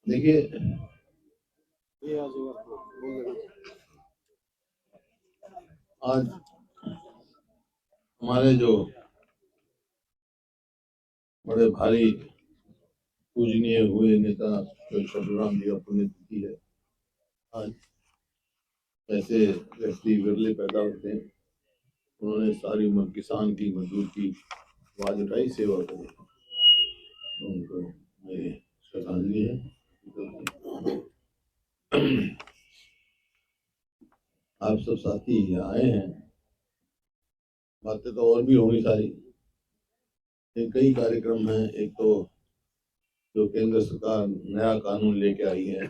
देखिए, आज हमारे जो बड़े भारी पूजनीय हुए नेता परशुराम जी का पुण्यतिथि है। आज ऐसे व्यक्ति विरले पैदा होते हैं, उन्होंने सारी उम्र किसान की, मजदूर की आवाज उठाई, सेवा करी, उनको मेरी श्रद्धांजलि है। आप सब साथी यहाँ आए हैं, बातें तो और भी होंगी सारी। कई कार्यक्रम हैं। एक तो जो केंद्र सरकार नया कानून लेके आई है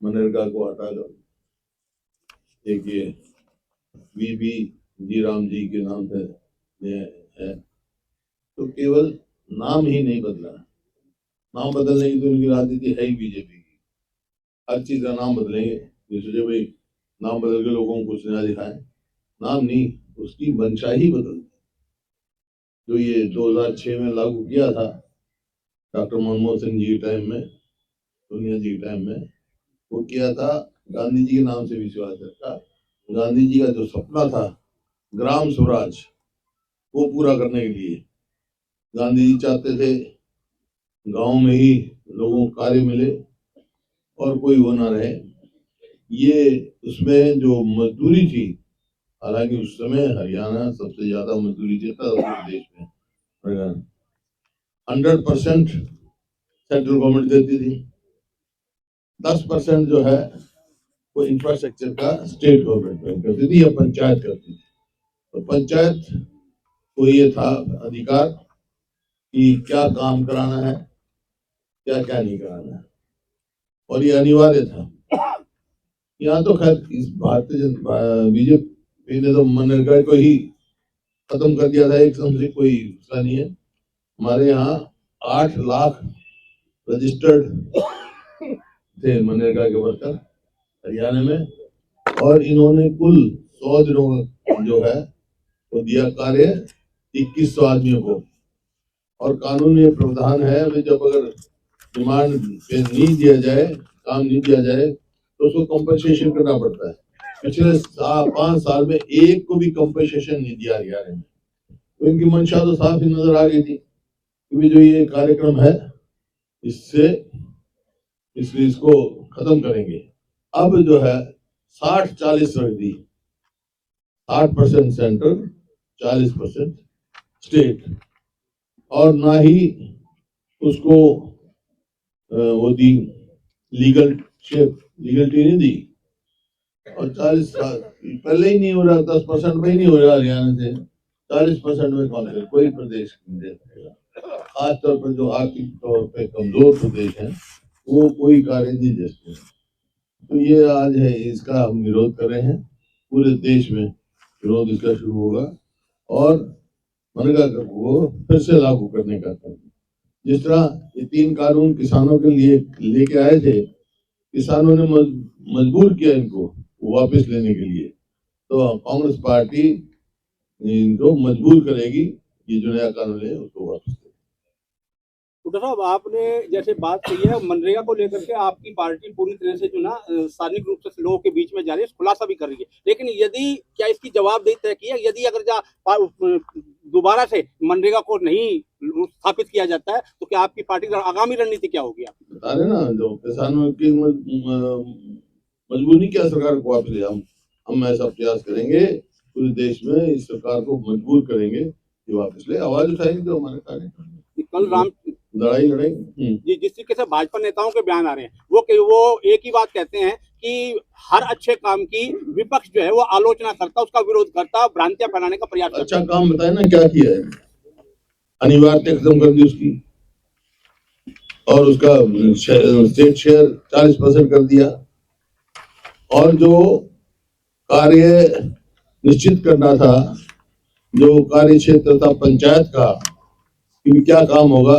मनरेगा को हटाकर, एक ये वीबी जी राम जी के नाम से ये है, तो केवल नाम ही नहीं बदला। नाम बदलने की तो उनकी राजनीति है ही बीजेपी की। हर चीज का नाम बदलेंगे, ये सोचे भाई नाम बदल के लोगों को कुछ नया दिखाएं। नाम नहीं, उसकी मंशा ही बदल। जो ये 2006 में लागू किया था डॉक्टर मनमोहन सिंह जी के टाइम में, सोनिया जी के टाइम में, वो किया था गांधी जी के नाम से विश्वास रखा। गांधी जी का जो सपना था ग्राम स्वराज, वो पूरा करने के लिए गांधी जी चाहते थे गांव में ही लोगों को कार्य मिले और कोई वो ना रहे। ये उसमें जो मजदूरी थी, हालांकि उस समय हरियाणा सबसे ज्यादा मजदूरी देता था देश में, 100% सेंट्रल गवर्नमेंट देती थी, 10% जो है वो इंफ्रास्ट्रक्चर का स्टेट गवर्नमेंट करती थी या पंचायत करती थी। तो पंचायत को ये था अधिकार कि क्या काम कराना है, क्या क्या नहीं कराना है, और ये अनिवार्य था। यहाँ तो खैर इस भारतीय जनता बीजेपी ने तो मनरेगा को ही खत्म कर दिया था, एक से कोई उसका नहीं है। हमारे यहाँ 8 लाख रजिस्टर्ड थे मनरेगा के वर्कर हरियाणा में, और इन्होंने कुल 100 दिनों का जो है वो दिया कार्य 2100 आदमियों को। और कानून ये प्रावधान है, जब अगर डिमांड पे नहीं दिया जाए, काम नहीं दिया जाए, तो उसको कंपनसेशन करना पड़ता है। पिछले 5 साल में एक को भी कंपनसेशन नहीं दिया हरियाणा में। तो इनकी मंशा तो साफ ही नजर आ गई थी कि जो ये कार्यक्रम है इससे इसको खत्म करेंगे। अब जो है 60-40 रख दी, 60% सेंट्रल, 40% स्टेट, और ना ही उसको वो दी लीगल शेप, लीगलिटी नहीं दी। और 40 साल पहले ही नहीं हो रहा, 10% में ही नहीं हो रहा हरियाणा से, 40% में कौन है? कोई प्रदेश नहीं दे पाएगा। खासतौर पर जो आर्थिक तौर पे कमजोर प्रदेश है वो कोई कार्य नहीं दे सकते। तो ये आज है, इसका हम विरोध कर रहे हैं। पूरे देश में विरोध इसका शुरू होगा और मनरेगा को फिर से लागू करने का काम। जिस तरह ये 3 कानून किसानों के लिए लेके आए थे, किसानों ने मजबूर किया इनको वापस लेने के लिए, तो कांग्रेस पार्टी इनको मजबूर करेगी ये जो नया कानून है उसको वापस। डॉक्टर साहब, आपने जैसे बात की है मनरेगा को लेकर के, आपकी पार्टी पूरी तरह से जो ना सार्वजनिक रूप से लोगों के बीच में जा रही है, खुलासा भी कर रही है, लेकिन यदि क्या इसकी जवाबदेही तय की है? यदि अगर दोबारा से मनरेगा को नहीं स्थापित किया जाता है तो क्या आपकी पार्टी की आगामी रणनीति क्या होगी? आप बता रहे ना, जो किसानों की मजबूरी क्या सरकार को वापस ले, हम ऐसा प्रयास करेंगे पूरे देश में, इस सरकार को मजबूर करेंगे कि वापस ले, आवाज उठाएंगे जो हमारे कार्य। कल राम लड़ाई लड़ेंगे जी, जिस तरीके से भाजपा नेताओं के बयान आ रहे हैं, वो एक ही बात कहते हैं कि हर अच्छे काम की विपक्ष जो है वो आलोचना करता, उसका विरोध करता, भ्रांतियां फैलाने का प्रयास करता। अच्छा काम बताए ना क्या किया है? अनिवार्यता खत्म कर दी उसकी, और उसका स्टेट शेयर 40% कर दिया, और जो कार्य निश्चित करना था, जो कार्य क्षेत्र था पंचायत का कि क्या काम होगा,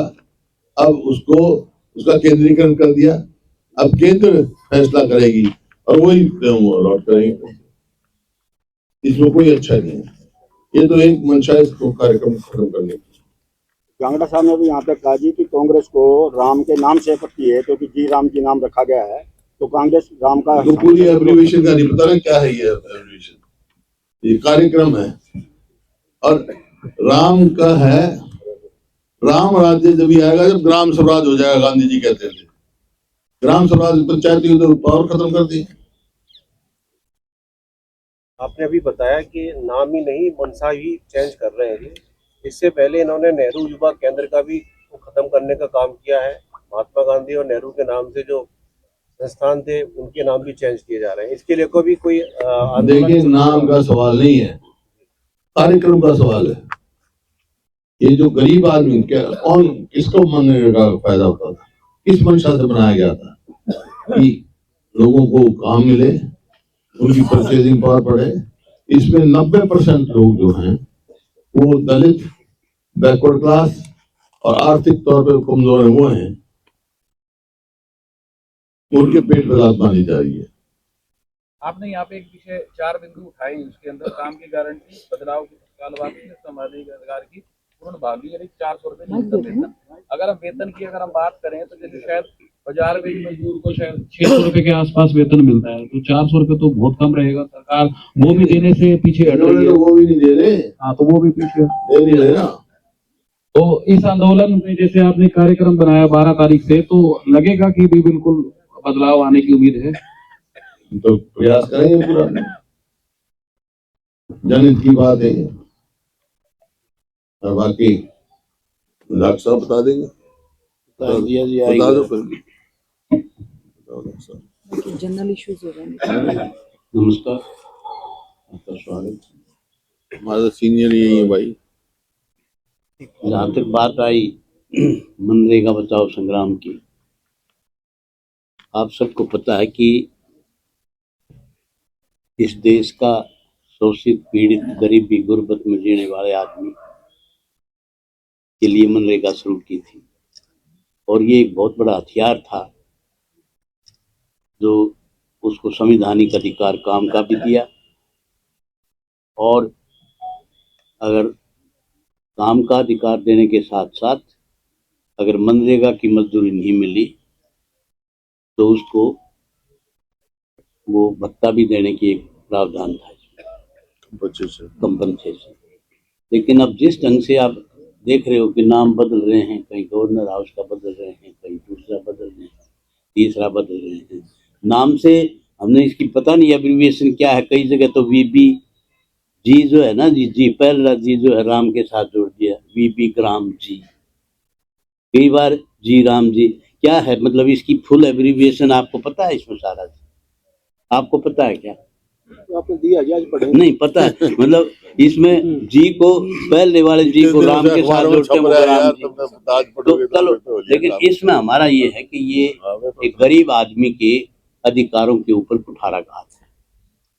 अब उसका केंद्रीकरण कर दिया। अब केंद्र फैसला करेगी और वही अलॉट करेंगे। इसमें कोई अच्छा नहीं है। ये तो एक मंशा है इसको कार्यक्रम खत्म करने की। कांगड़ा साहब ने भी यहाँ पे कहा जी कि कांग्रेस को राम के नाम से आपत्ति है क्योंकि जी राम जी नाम रखा गया है, तो कांग्रेस राम का तो पूरी एब्रीविएशन का नहीं पता ना क्या है ये एब्रीविएशन, ये कार्यक्रम है और राम का है। राम राज्य जब भी आएगा जब ग्राम स्वराज हो जाएगा, गांधी जी कहते थे। ग्राम स्वराज पंचायती तो पावर खत्म कर दी। आपने अभी बताया कि नाम ही नहीं मनसा ही चेंज कर रहे हैं। इससे पहले इन्होंने नेहरू युवा केंद्र का भी खत्म करने का काम किया है। महात्मा गांधी और नेहरू के नाम से जो संस्थान थे उनके नाम भी चेंज किए जा रहे हैं। इसके लिए कोई कोई देखिए, नाम का सवाल नहीं है, कार्यक्रम का सवाल है। ये जो गरीब आदमी कौन किसको मनरेगा का फायदा होता था, किस मंशा से बनाया गया था कि लोगों को काम मिले, उनकी परचेजिंग पावर बढ़े। इसमें 90% लोग जो हैं वो दलित, बैकवर्ड क्लास और आर्थिक तौर पर कमजोर है, वो हैं, उनके पेट पर लात मारी जा रही है। आपने यहाँ पे एक विषय 4 बिंदु उठाए, उसके अंदर काम की गारंटी, बदलाव की तत्काल वापसी, सामाजिक अधिकार की पूर्ण बहाली, यानी 400 रुपए न्यूनतम वेतन। अगर हम वेतन की अगर हम बात करें तो जैसे शायद बाजार में मजदूर को शायद 600 रुपए के आसपास वेतन मिलता है, तो 400 रुपए तो बहुत कम रहेगा। सरकार वो भी देने से पीछे हट रही है। तो वो भी नहीं दे रहे। हाँ, तो वो भी पीछे दे नहीं रहे ना। तो इस आंदोलन में जैसे आपने कार्यक्रम बनाया 12 तारीख से, तो लगेगा कि भी बिल्कुल बदलाव आने की उम्मीद है। तो प्रयास करेंगे पूरा, जनहित की बात है और बाकी डॉक्टर साहब बता देंगे। बता दो फिर। जनरल इश्यूज हो रहे हैं। नमस्कार, आपका स्वागत। हमारा सीनियर यही है भाई। जहाँ तक बात आई मनरेगा बचाओ संग्राम की, आप सबको पता है कि इस देश का शोषित, पीड़ित, गरीबी, गुर्बत में जीने वाले आदमी के लिए मनरेगा शुरू की थी और ये एक बहुत बड़ा हथियार था जो उसको संवैधानिक अधिकार काम का भी दिया। और अगर काम का अधिकार देने के साथ साथ अगर मनरेगा की मजदूरी नहीं मिली तो उसको वो भत्ता भी देने की एक प्रावधान था, कंपनसेशन। लेकिन अब जिस ढंग से आप देख रहे हो कि नाम बदल रहे हैं, कहीं गवर्नर हाउस का बदल रहे हैं, कहीं दूसरा बदल रहे हैं, तीसरा बदल रहे हैं, नाम से हमने इसकी पता नहीं एब्रीविएशन क्या है। कई जगह तो वीबी जी जो है ना, जी पहला जी जो है राम के साथ जोड़ दिया, वीबी ग्राम जी, कई बार जी राम जी। क्या है मतलब इसकी फुल एब्रीविएशन आपको पता है? इसमें सारा आपको पता है क्या? आपने दिया जी, आज पढ़े नहीं पता है। मतलब इसमें जी को, पहले वाले जी को राम के साथ जोड़ते हैं, राम जी। तो चलो, लेकिन इसमें हमारा ये है कि ये एक गरीब आदमी के अधिकारों के ऊपर कुठाराघात है।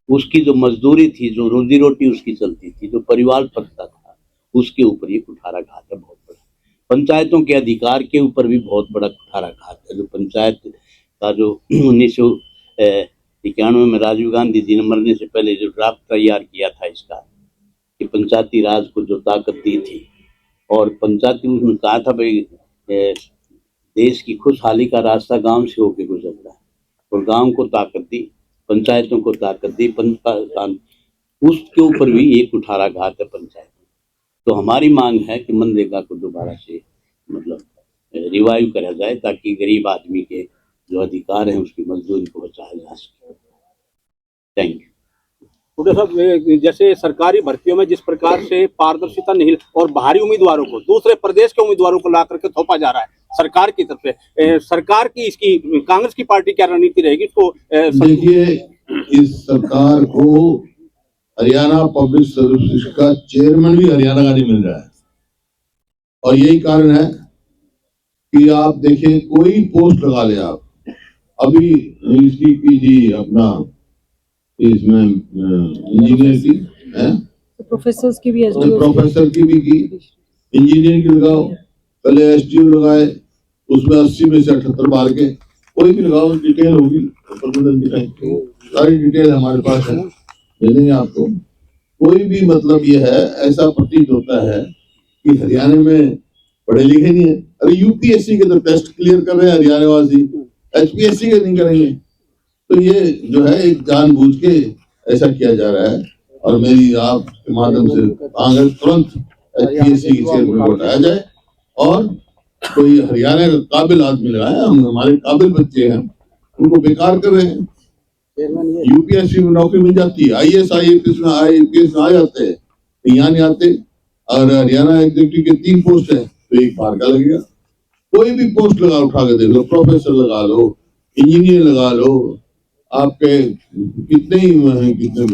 उसकी जो मजदूरी थी, जो रोजी रोटी उसकी चलती थी, जो परिवार पलता था, उसके ऊपर ये कुठाराघात है बहुत बड़ा। पंचायतों के अधिकार के ऊपर भी बहुत बड़ा कुठाराघात है। जो पंचायत का जो 1991 में राजीव गांधी जी ने मरने से पहले जो ड्राफ्ट तैयार किया था इसका, कि पंचायती राज को जो ताकत दी थी, और पंचायती उसमें कहा था भाई देश की खुशहाली का रास्ता गांव से होकर गुजर रहा है, और गांव को ताकत दी, पंचायतों को ताकत दी, उसके ऊपर भी एक कुठाराघात है पंचायत। तो हमारी मांग है कि मनरेगा को दोबारा से मतलब रिवाइव करा जाए ताकि गरीब आदमी के जो अधिकार हैं उसकी मजदूरी को बचाया जा सके। Thank you. डॉक्टर साहब, जैसे सरकारी भर्तियों में जिस प्रकार से पारदर्शिता नहीं और बाहरी उम्मीदवारों को, दूसरे प्रदेश के उम्मीदवारों को ला करके थोपा जा रहा है सरकार की तरफ से, सरकार की इसकी कांग्रेस की पार्टी क्या रणनीति रहेगी इसको? देखिए, इस सरकार को हरियाणा पब्लिक सर्विस का चेयरमैन भी हरियाणा का नहीं मिल रहा है, और यही कारण है कि आप देखिए कोई पोस्ट लगा ले आप। अभी इसकी की थी अपना इसमें इंजीनियर की है, प्रोफेसर की भी प्रोफेसर की भी की, इंजीनियर की लगाओ, पहले एसटीओ लगाए, उसमें 80 में से 78 मार के, कोई भी लगाओ, डिटेल होगी, प्रबंधन की सारी डिटेल हमारे पास है, दे देंगे आपको। कोई भी मतलब ये है, ऐसा प्रतीत होता है कि हरियाणा में पढ़े लिखे नहीं है। अरे यूपीएससी के तो टेस्ट क्लियर कर रहे हैं हरियाणा वासी, एचपीएससी के नहीं करेंगे। तो ये जो है एक जानबूझ के ऐसा किया जा रहा है। और मेरी आपके माध्यम से कांग्रेस तुरंत एचपीएससी की चेयरमैन को हटाया जाए और कोई हरियाणा का काबिल आदमी लगाए। हम हमारे काबिल बच्चे हैं, उनको बेकार कर रहे हैं। यूपीएससी में नौकरी मिल जाती है, आईएएस आईपीएस में आ जाते हैं, यहाँ नहीं आते। और हरियाणा एग्जीक्यूटिव के 3 पोस्ट है तो 1 बार का लगेगा। कोई भी पोस्ट लगा उठा के देख लो, प्रोफेसर लगा लो, इंजीनियर लगा लो, आपके कितने ही कितने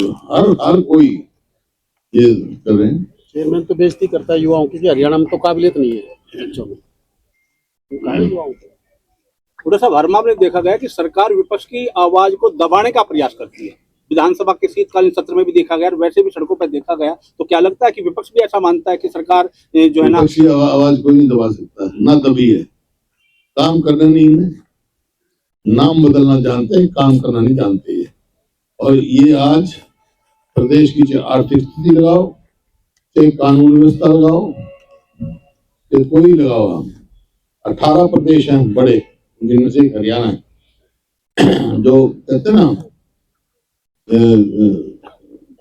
हर कोई ये कर रहे हैं। चेयरमैन तो बेइज्जती करता है युवाओं की कि हरियाणा में तो काबिलियत नहीं है बच्चों में। हुड्डा साहब, हर मामले में देखा गया कि सरकार विपक्ष की आवाज को दबाने का प्रयास करती है। विधानसभा के शीतकालीन सत्र में भी देखा गया और वैसे भी सड़कों पर देखा गया। तो क्या लगता है कि विपक्ष भी ऐसा मानता है कि सरकार जो है ना, विपक्षी आवाज कोई नहीं दबा सकता, ना दबी है। काम करना नहीं है, नाम बदलना जानते हैं, काम करना नहीं जानते हैं। और ये आज प्रदेश की चाहे आर्थिक स्थिति लगाओ, चाहे कानून व्यवस्था लगाओ, चाहे कोई लगाओ, हम 18 प्रदेश हैं बड़े, जिनमें से एक हरियाणा है। जो कहते हैं ना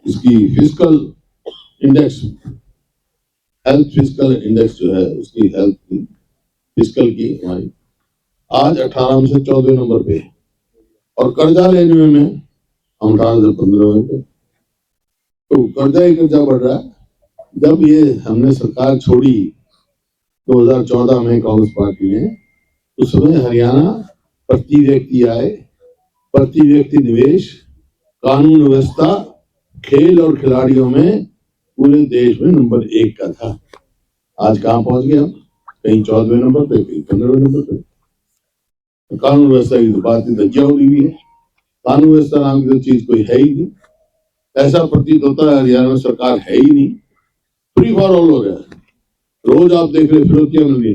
इसकी fiscal index, health fiscal index जो है उसकी हेल्थ की फिस्कल की हमारी आज 18 में से 14 नंबर पे, और कर्जा लेने में हम 18 से 15 पे। तो कर्जा ही कर्जा बढ़ रहा है। जब ये हमने सरकार छोड़ी 2014 में कांग्रेस पार्टी ने, उस समय हरियाणा प्रति व्यक्ति आय, प्रति व्यक्ति निवेश, कानून व्यवस्था, खेल और खिलाड़ियों में पूरे देश में नंबर 1 का था। आज कहां पहुंच गया? कहीं 14वें नंबर पे, कहीं 15वें नंबर पे। तो कानून व्यवस्था की तो बात ही धज्जियां उड़ी हुई है। कानून व्यवस्था नाम की तो चीज कोई है ही नहीं। ऐसा प्रतीत होता है हरियाणा में सरकार है ही नहीं, फ्री फॉर ऑल हो गया है। रोज आप देख रहे फिरौतियां मिल रही।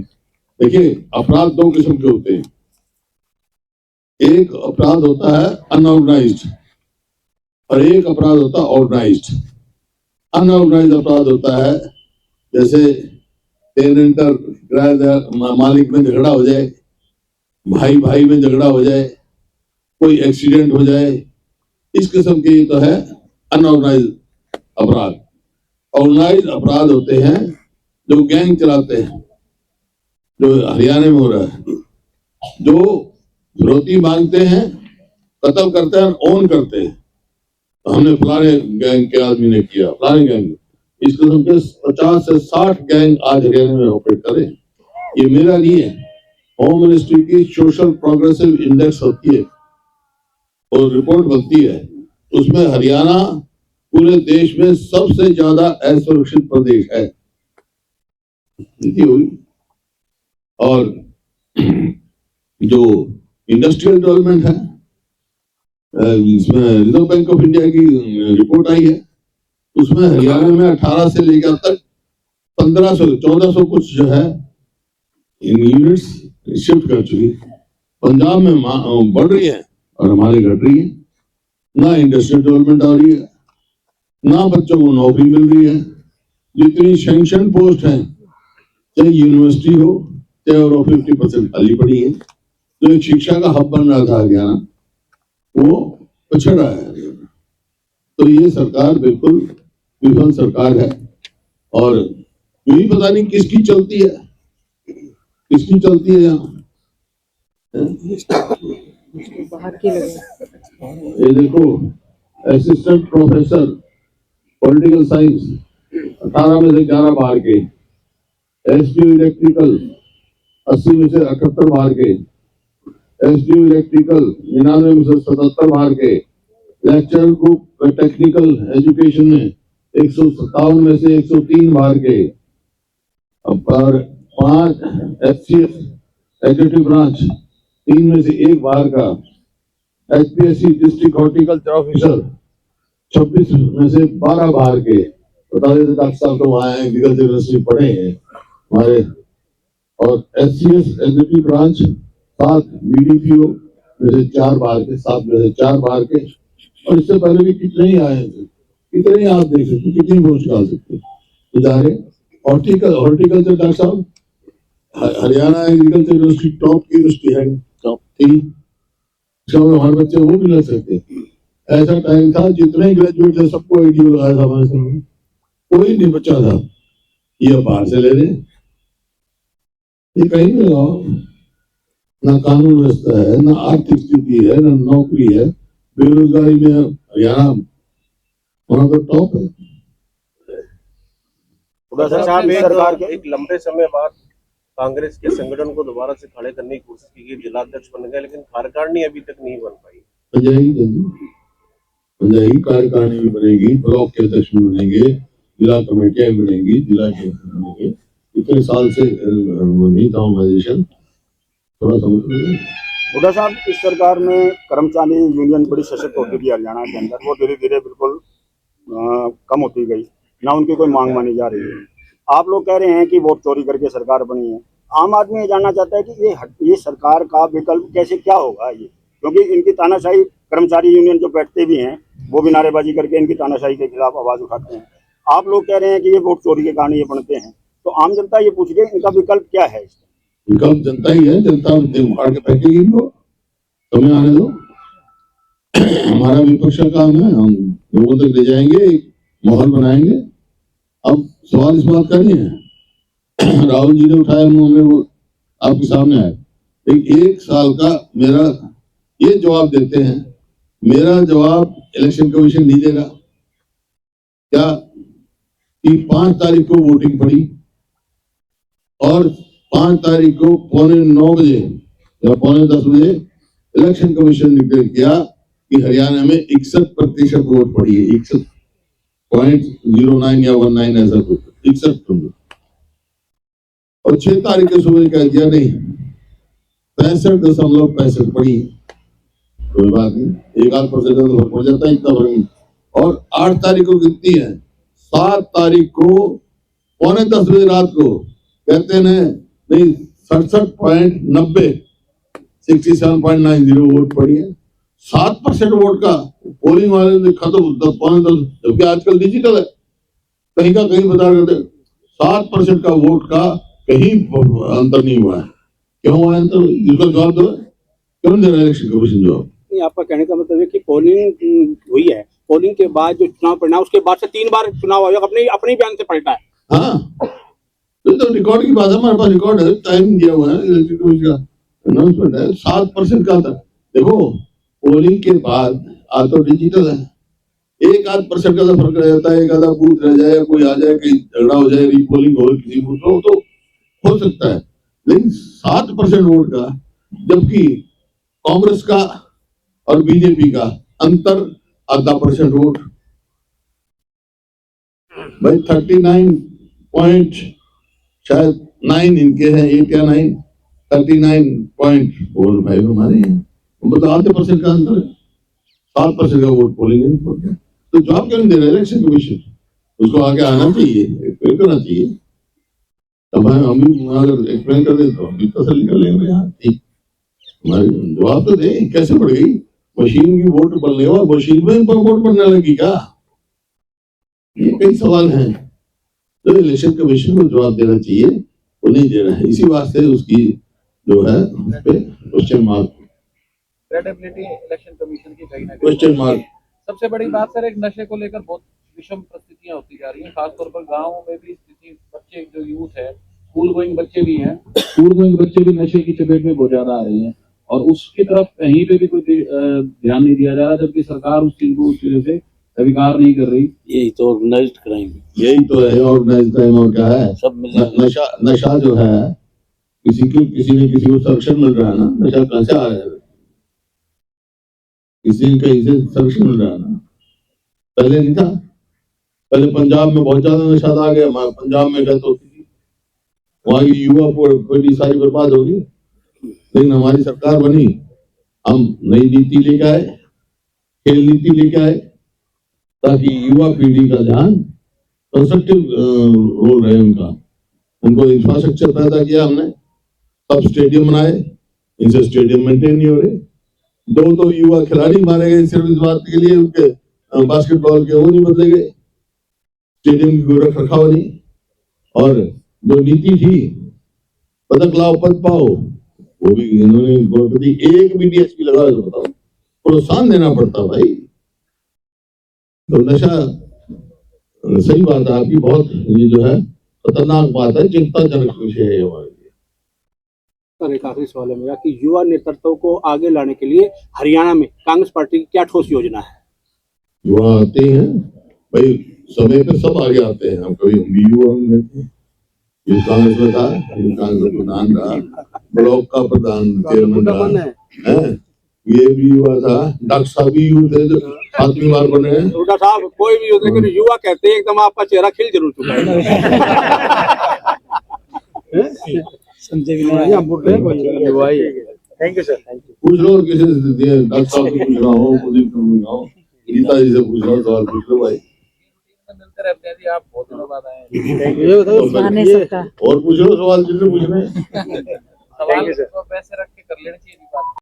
देखिए, अपराध 2 किस्म के होते हैं। एक अपराध होता है अनऑर्गेनाइज्ड और एक अपराध होता है ऑर्गेनाइज्ड। अनऑर्गेनाइज्ड अपराध होता है जैसे टेनेंटर किराएदार मालिक में झगड़ा हो जाए, भाई भाई में झगड़ा हो जाए, कोई एक्सीडेंट हो जाए, इस किस्म के तो है अनऑर्गेनाइज्ड अपराध। ऑर्गेनाइज्ड अपराध होते हैं जो गैंग चलाते हैं, जो हरियाणा में हो रहा है, जो फिरौती मांगते हैं, कत्ल करते हैं, ओन करते हैं। तो हमने फलाने गैंग के आदमी ने किया, फलाने गैंग, इस किस्म के 50 से 60 गैंग आज हरियाणा में ऑपरेट करें। ये मेरा नहीं है, होम मिनिस्ट्री की सोशल प्रोग्रेसिव इंडेक्स होती है और रिपोर्ट बनती है, उसमें हरियाणा पूरे देश में सबसे ज्यादा असुरक्षित प्रदेश है। होगी। और जो इंडस्ट्रियल डेवलपमेंट है, इसमें रिजर्व बैंक ऑफ इंडिया की रिपोर्ट आई है, उसमें हरियाणा में 18 से लेकर तक 1500 1400 कुछ जो है यूनिट्स शिफ्ट कर चुकी। पंजाब में बढ़ रही है और हमारे घट रही है। ना इंडस्ट्रियल डेवलपमेंट आ रही है, ना बच्चों को नौकरी मिल रही है। जितनी सैंक्शन पोस्ट है, चाहे यूनिवर्सिटी हो, चाहे और 50% खाली पड़ी है। जो एक शिक्षा का हब बन रहा था हरियाणा, वो पिछड़ रहा है। तो ये सरकार बिल्कुल विफल सरकार है। और यही पता नहीं किसकी चलती है, किसकी चलती है यहाँ। बाहर के लगे। ये देखो, असिस्टेंट प्रोफेसर पॉलिटिकल साइंस 18 में से 11 बाहर के, एसडीओ इलेक्ट्रिकल 80 में से 78 बाहर के, एसडीओ इलेक्ट्रिकल 99 में से 77 बाहर के, लेक्चरर ग्रुप टेक्निकल एजुकेशन में 157 में से 103 बाहर के, और 5 एफसीएस एग्जीक्यूटिव ब्रांच 3 में से 1 बाहर का, एचपीएससी डिस्ट्रिक्ट हॉर्टिकल्चर ऑफिसर 26 में से 12 बाहर के। बता देते डॉक्टर साहब तो वहां एग्रीकल्चर यूनिवर्सिटी पढ़े हैं हमारे। और एचसीएस एग्जीक्यूटिव ब्रांच 7 बीडीपीओ में से 4 बाहर के, 7 में से 4 बाहर के। और इससे पहले भी कितने ही आए थे, कितने ही आप देख सकते, कितनी पोस्ट डाल सकते इधारे। हॉर्टिकल्चर डॉक्टर साहब हरियाणा एग्रीकल्चर यूनिवर्सिटी टॉप की यूनिवर्सिटी है, टॉप थी, इसका मतलब हमारे बच्चे वो भी लग सकते। ऐसा टाइम था जितने ग्रेजुएट थे सबको आईडी लगाया था हमारे समय, कोई नहीं बचा था। ये बाहर से ले रहे, ये कहीं भी लगाओ, ना कानून व्यवस्था है, ना आर्थिक स्थिति है, ना नौकरी है, बेरोजगारी में हरियाणा वहां पर टॉप है। साहब सरकार के एक लंबे समय बाद कांग्रेस के संगठन को दोबारा से खड़े करने की कोशिश की गई, जिलाध्यक्ष बन गए, लेकिन कार्यकारिणी अभी तक नहीं बन पाई। बन जाएगी, कार्यकारिणी भी बनेगी, ब्लॉक के अध्यक्ष भी बनेंगे, जिला कमेटियां भी बनेंगी, जिला के बनेंगे। इतने साल से नहीं था ऑर्गेनाइजेशन, थोड़ा समझ लीजिए। हुड्डा साहब, इस सरकार में कर्मचारी यूनियन बड़ी सशक्त होती गई हरियाणा के अंदर, वो धीरे धीरे बिल्कुल कम होती गई, ना उनकी कोई मांग मानी जा रही है। आप लोग कह रहे हैं कि वोट चोरी करके सरकार बनी है। आम आदमी ये जानना चाहता है कि ये सरकार का विकल्प कैसे क्या होगा ये, क्योंकि इनकी तानाशाही, कर्मचारी यूनियन जो बैठते भी हैं वो भी नारेबाजी करके इनकी तानाशाही के खिलाफ आवाज उठाते हैं। आप लोग कह रहे हैं कि ये वोट चोरी के कारण ये बनते हैं, तो आम जनता ये पूछ रही है इनका विकल्प क्या है? विकल्प जनता ही है, जनता उखाड़ के फेंकेगी इनको, समय आने दो। हमारा विपक्ष का काम है, हम लोगों तक ले जाएंगे, एक माहौल बनाएंगे। अब सवाल इस बात का नहीं है, राहुल जी ने उठाया, उन्होंने वो आपके सामने आया, लेकिन एक साल का मेरा ये जवाब देते हैं। मेरा जवाब इलेक्शन कमीशन नहीं देगा क्या कि 5 तारीख को वोटिंग पड़ी और 5 तारीख को 9:15 बजे या 9:10 बजे इलेक्शन कमीशन ने डिक्लेयर किया कि हरियाणा में 61% वोट पड़ी है, 61.09 या 19 ऐसा कुछ, 61। और 6 तारीख को सुबह कह दिया नहीं, 65.65 पड़ी, कोई बात नहीं, 1% पड़ जाता है, इतना फर्क नहीं। और 8 तारीख को कितनी है? 7 तारीख को 9:15 बजे रात को कहते हैं नहीं, 67.90 67.90 वोट पड़ी है। 7% वोट का पोलिंग वाले ने खत्म 10:15, जबकि आजकल डिजिटल है, कहीं का कहीं बता करते 7% का वोट का कहीं अंतर नहीं हुआ है। क्यों हुआ अंतर? इसका जवाब दो, क्यों दे रहा है इलेक्शन कमीशन जवाब? नहीं, आपका कहने का मतलब है कि पोलिंग हुई है, पोलिंग के बाद जो चुनाव परिणाम, उसके बाद से 3 बार चुनाव आयोग अपने बयान से पलटा है। हाँ, तो रिकॉर्ड की बात है, हमारे पास रिकॉर्ड है, टाइम दिया हुआ है, इलेक्शन कमीशन का अनाउंसमेंट है। 7% का था। देखो, पोलिंग के बाद आज तो डिजिटल है, 1-8% का तो फर्क रह जाता है, एक आधा बूथ रह जाए, कोई आ जाए, कहीं झगड़ा हो जाए, रीपोलिंग हो किसी बूथ को, तो हो सकता है। लेकिन 7% वोट का, जबकि कांग्रेस का और बीजेपी का अंतर 0.5% वोट, भाई 39.9 इनके हैं, 8 या 9, 39.45 हमारे हैं, मतलब 0.5% का अंतर है। 7% का वोट पोलिंग है, तो जवाब क्यों नहीं दे रहा इलेक्शन कमीशन? उसको आगे आना चाहिए, एक्सप्लेन करना चाहिए। अब हम अगर एक्सप्लेन कर दे तो हम भी तसल्ली कर लेंगे, यहाँ ठीक हमारे जवाब तो दे। कैसे बढ़ गई मशीन की वोट पड़ने और मशीन में वोट पड़ने लगी क्या? ये कई सवाल हैं, तो इलेक्शन कमीशन को जवाब देना चाहिए, वो नहीं दे रहा है, इसी वास्ते उसकी जो है उस पे question mark, credibility election commission की कहीं ना कहीं क्वेश्चन मार्क। सबसे बड़ी बात सर, एक नशे को लेकर बहुत विषम परिस्थितियां होती जा रही हैं, खासतौर पर गाँव में भी स्थिति, बच्चे जो यूथ है, स्कूल गोइंग बच्चे भी हैं, स्कूल गोइंग बच्चे भी नशे की चपेट में बहुत ज्यादा आ रही हैं, और उसकी तरफ कहीं पे भी कोई ध्यान नहीं दिया जा रहा, जबकि सरकार उस चीज को उस तरह से स्वीकार नहीं कर रही। यही तो ऑर्गेनाइज्ड क्राइम, यही तो है ऑर्गेनाइज्ड क्राइम। और क्या है? सब मिले। नशा जो है, किसी ने किसी को संरक्षण मिल रहा है ना, नशा कहां से आ रहा है? किसी ने कहीं से संरक्षण मिल रहा है ना, पहले नहीं था। पहले पंजाब में बहुत ज्यादा नशा आ गया, पंजाब में डेथ होती थी, वहां की युवा पीढ़ी सारी बर्बाद होगी। लेकिन हमारी सरकार बनी, हम नई नीति लेके आए, खेल नीति लेके आए, ताकि युवा पीढ़ी का ध्यान कंस्ट्रक्टिव रोल रहे उनका। उनको इंफ्रास्ट्रक्चर पैदा किया हमने, सब स्टेडियम बनाए, इनसे स्टेडियम मेंटेन नहीं हो रहे। 2 युवा खिलाड़ी मारे गए सिर्फ इस बात के लिए, उनके बास्केटबॉल के वो नहीं बदले गए, स्टेडियम की कोई रख रखाव नहीं। और जो नीति थी पदक लाओ पद पाओ, वो भी इन्होंने कभी एक भी डीएसपी लगाओ तो बताओ, प्रोत्साहन देना पड़ता भाई। तो नशा, सही बात है आपकी, बहुत ये जो है खतरनाक बात है, चिंताजनक विषय है हमारे लिए। सर एक आखिरी सवाल है मेरा कि युवा नेतृत्व को आगे लाने के लिए हरियाणा में कांग्रेस पार्टी की क्या ठोस योजना है? युवा आते हैं भाई, समय पे सब आगे आते हैं। हम कभी हम भी युवा में थे, ये कांग्रेस में था, ये कांग्रेस प्रधान रहा, ब्लॉक का प्रधान चेयरमैन रहा है, ये भी युवा था, डॉक्टर साहब भी युवा थे जो 7वीं बार बने हैं। हुड्डा साहब कोई भी हो, लेकिन युवा कहते हैं एकदम आपका चेहरा खिल जरूर चुका है। संजय भाई thank you sir, thank you. पूछ लो किसी से, डॉक्टर साहब से पूछ रहा हूँ, कुलदीप से पूछ रहा हूँ, गीता जी से पूछ रहा हूँ, सवाल पूछ लो भाई। मिलते रहते हैं जी, आप बहुत दिनों बाद आए हैं। कहा नहीं सकता। और पूछ लो सवाल जिससे पूछना है। सवाल तो वैसे रख के कर लेनी चाहिए बात।